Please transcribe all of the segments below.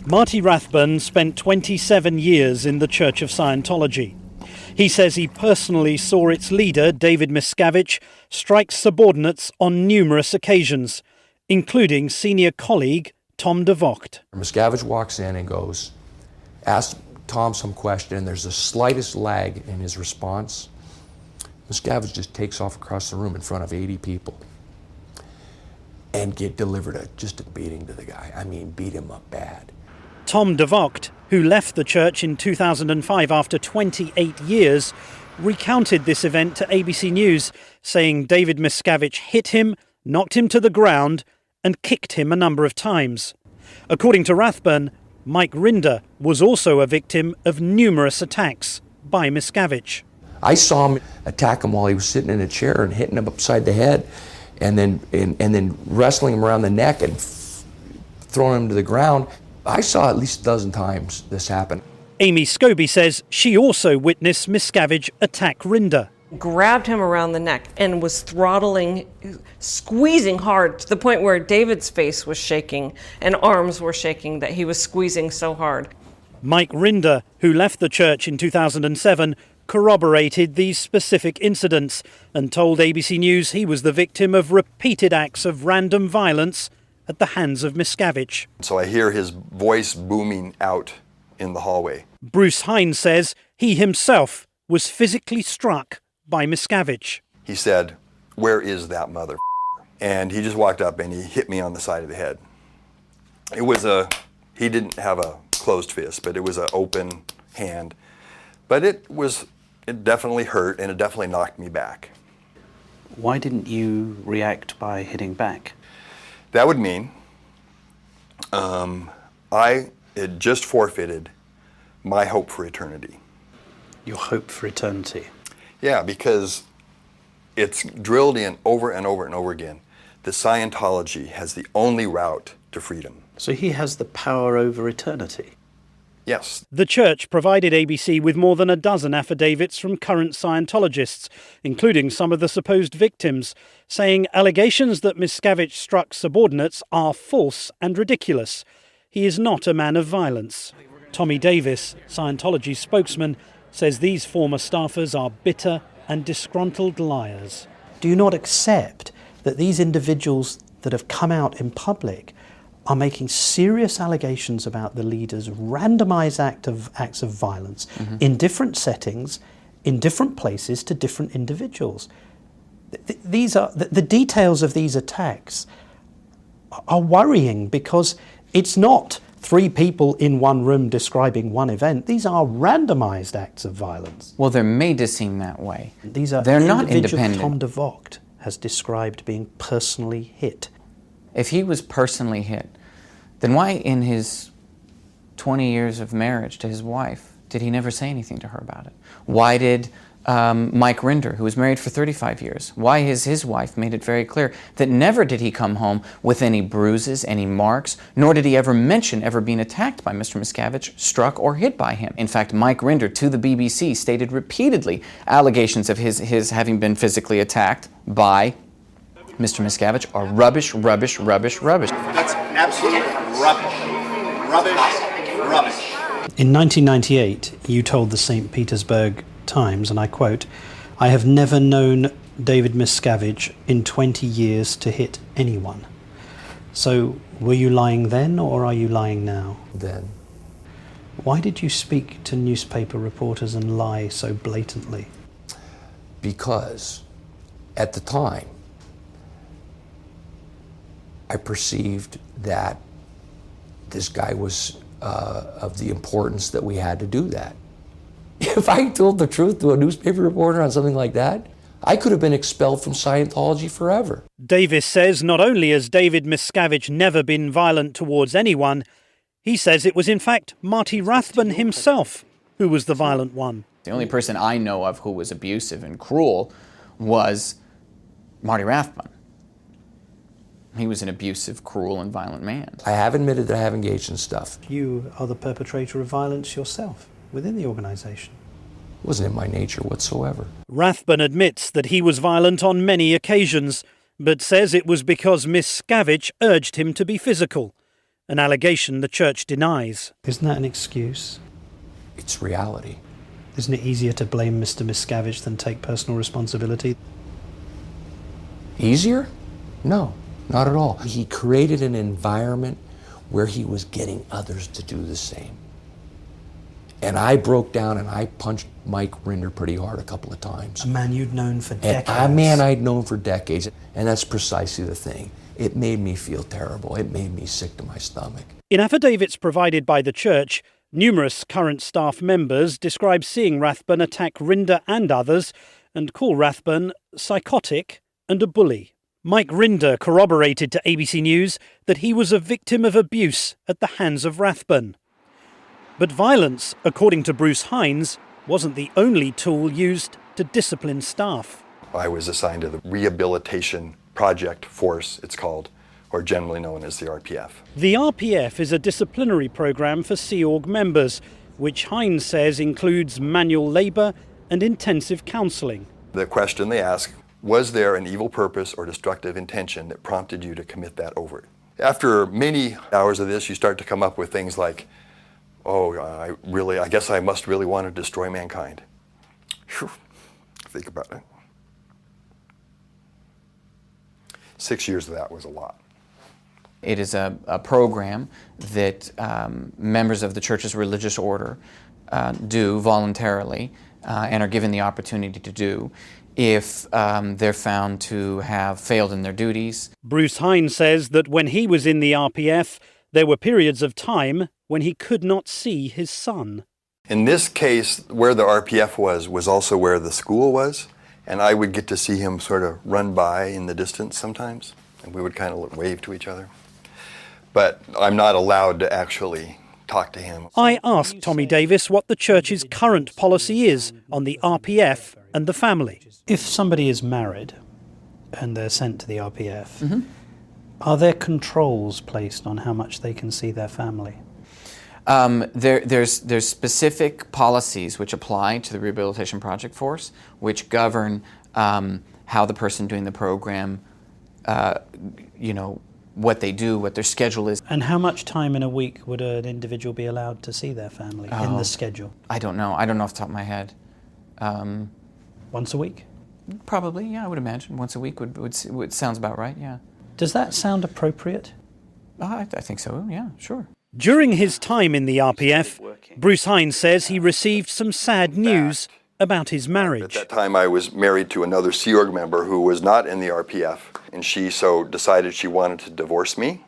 Marty Rathbun spent 27 years in the Church of Scientology. He says he personally saw its leader, David Miscavige, strike subordinates on numerous occasions, including senior colleague Tom de Vocht. Miscavige walks in and goes, asks Tom some question, and there's the slightest lag in his response. Miscavige just takes off across the room in front of 80 people and delivered just a beating to the guy. I mean, beat him up bad. Tom de Vocht, who left the church in 2005 after 28 years, recounted this event to ABC News, saying David Miscavige hit him, knocked him to the ground, and kicked him a number of times. According to Rathbun, Mike Rinder was also a victim of numerous attacks by Miscavige. I saw him attack him while he was sitting in a chair and hitting him upside the head, and then wrestling him around the neck and throwing him to the ground. I saw at least a dozen times this happen. Amy Scobie says she also witnessed Miscavige attack Rinder. Grabbed him around the neck and was throttling, squeezing hard to the point where David's face was shaking and arms were shaking that he was squeezing so hard. Mike Rinder, who left the church in 2007, corroborated these specific incidents and told ABC News he was the victim of repeated acts of random violence at the hands of Miscavige. So I hear his voice booming out in the hallway. Bruce Hines says he himself was physically struck by Miscavige. He said, "Where is that mother?" And he just walked up and he hit me on the side of the head. He didn't have a closed fist, but it was an open hand. But it definitely hurt, and it definitely knocked me back. Why didn't you react by hitting back? That would mean I had just forfeited my hope for eternity. Your hope for eternity? Yeah, because it's drilled in over and over and over again that Scientology has the only route to freedom. So he has the power over eternity? Yes. The church provided ABC with more than a dozen affidavits from current Scientologists, including some of the supposed victims, saying allegations that Miscavige struck subordinates are false and ridiculous. He is not a man of violence. Tommy Davis, Scientology spokesman, says these former staffers are bitter and disgruntled liars. Do you not accept that these individuals that have come out in public are making serious allegations about the leader's randomized acts of violence in different settings, in different places to different individuals? These are the details of these attacks are worrying, because it's not three people in one room describing one event. These are randomized acts of violence. Well, they're made to seem that way. They're not independent. Tom de Vocht has described being personally hit. If he was personally hit, then why in his 20 years of marriage to his wife did he never say anything to her about it? Why did Mike Rinder, who was married for 35 years, why has his wife made it very clear that never did he come home with any bruises, any marks, nor did he ever mention ever being attacked by Mr. Miscavige, struck or hit by him? In fact, Mike Rinder to the BBC stated repeatedly allegations of his having been physically attacked by Mr. Miscavige are rubbish, rubbish, rubbish, rubbish. That's absolute rubbish. Rubbish, rubbish. In 1998, you told the St. Petersburg Times, and I quote, "I have never known David Miscavige in 20 years to hit anyone." So were you lying then, or are you lying now? Then. Why did you speak to newspaper reporters and lie so blatantly? Because at the time, I perceived that this guy was of the importance that we had to do that. If I told the truth to a newspaper reporter on something like that, I could have been expelled from Scientology forever. Davis says not only has David Miscavige never been violent towards anyone, he says it was in fact Marty Rathbun himself who was the violent one. The only person I know of who was abusive and cruel was Marty Rathbun. He was an abusive, cruel, and violent man. I have admitted that I have engaged in stuff. You are the perpetrator of violence yourself within the organisation. It wasn't in my nature whatsoever. Rathbun admits that he was violent on many occasions, but says it was because Miscavige urged him to be physical, an allegation the church denies. Isn't that an excuse? It's reality. Isn't it easier to blame Mr. Miscavige than take personal responsibility? Easier? No, not at all. He created an environment where he was getting others to do the same. And I broke down and I punched Mike Rinder pretty hard a couple of times. A man you'd known for decades. A man I'd known for decades. And that's precisely the thing. It made me feel terrible. It made me sick to my stomach. In affidavits provided by the church, numerous current staff members describe seeing Rathbun attack Rinder and others and call Rathbun psychotic and a bully. Mike Rinder corroborated to ABC News that he was a victim of abuse at the hands of Rathbun. But violence, according to Bruce Hines, wasn't the only tool used to discipline staff. I was assigned to the Rehabilitation Project Force, it's called, or generally known as the RPF. The RPF is a disciplinary program for Sea Org members, which Hines says includes manual labour and intensive counselling. The question they ask, was there an evil purpose or destructive intention that prompted you to commit that overt? After many hours of this, you start to come up with things like, I guess I must really want to destroy mankind. Whew. Think about it. 6 years of that was a lot. It is a program that members of the church's religious order do voluntarily and are given the opportunity to do if they're found to have failed in their duties. Bruce Hines says that when he was in the RPF, there were periods of time when he could not see his son. In this case, where the RPF was also where the school was, and I would get to see him sort of run by in the distance sometimes, and we would kind of wave to each other. But I'm not allowed to actually talk to him. I asked Tommy Davis what the church's current policy is on the RPF and the family. If somebody is married and they're sent to the RPF, are there controls placed on how much they can see their family? There's specific policies which apply to the Rehabilitation Project Force, which govern how the person doing the program, what they do, what their schedule is. And how much time in a week would an individual be allowed to see their family in the schedule? I don't know. I don't know off the top of my head. Once a week? Probably, yeah, I would imagine. Once a week would sounds about right, yeah. Does that sound appropriate? I think so, yeah, sure. During his time in the RPF, Bruce Hines says he received some sad news about his marriage. At that time, I was married to another Sea Org member who was not in the RPF, and she so decided she wanted to divorce me.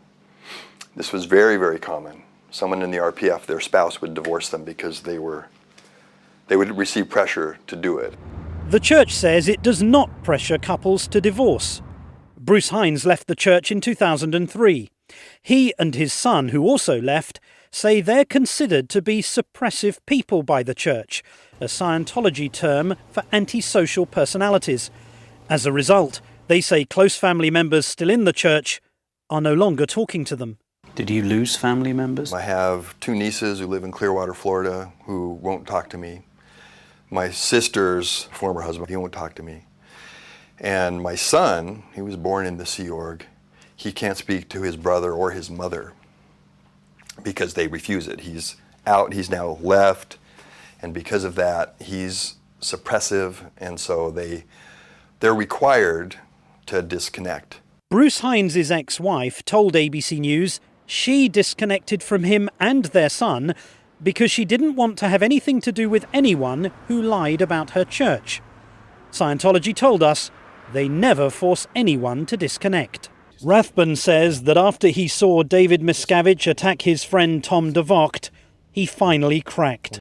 This was very, very common. Someone in the RPF, their spouse would divorce them because they would receive pressure to do it. The church says it does not pressure couples to divorce. Bruce Hines left the church in 2003. He and his son, who also left, say they're considered to be suppressive people by the church, a Scientology term for antisocial personalities. As a result, they say close family members still in the church are no longer talking to them. Did you lose family members? I have 2 nieces who live in Clearwater, Florida, who won't talk to me. My sister's former husband, he won't talk to me. And my son, he was born in the Sea Org, he can't speak to his brother or his mother because they refuse it. He's out, he's now left, and because of that, he's suppressive, and so they're required to disconnect. Bruce Hines' ex-wife told ABC News she disconnected from him and their son because she didn't want to have anything to do with anyone who lied about her church. Scientology told us they never force anyone to disconnect. Rathbun says that after he saw David Miscavige attack his friend Tom de Vocht, he finally cracked.